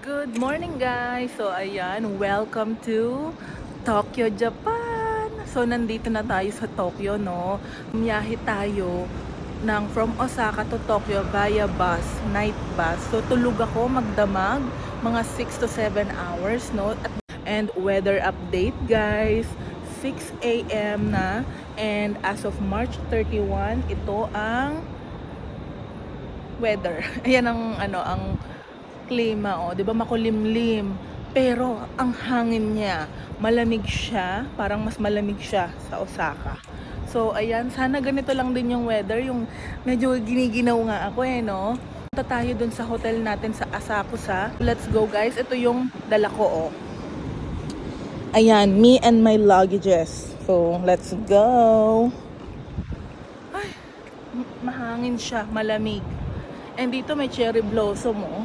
Good morning guys! So ayan, welcome to Tokyo, Japan! So nandito na tayo sa Tokyo, no? Bumiyahe tayo from Osaka to Tokyo via bus, night bus. So tulog ako magdamag, mga 6 to 7 hours, no? And weather update guys, 6 a.m. na. And as of March 31, ito ang weather. Ayan ang klima, oh, 'di ba, makulimlim. Pero ang hangin niya, malamig siya, parang mas malamig siya sa Osaka. So ayan, sana ganito lang din yung weather, yung medyo giniginaw nga ako no. Punta tayo dun sa hotel natin sa Asakusa. Let's go guys, ito yung dala ko, oh. Ayan, me and my luggages. So let's go. Ay, mahangin siya, malamig. And dito may cherry blossom, oh.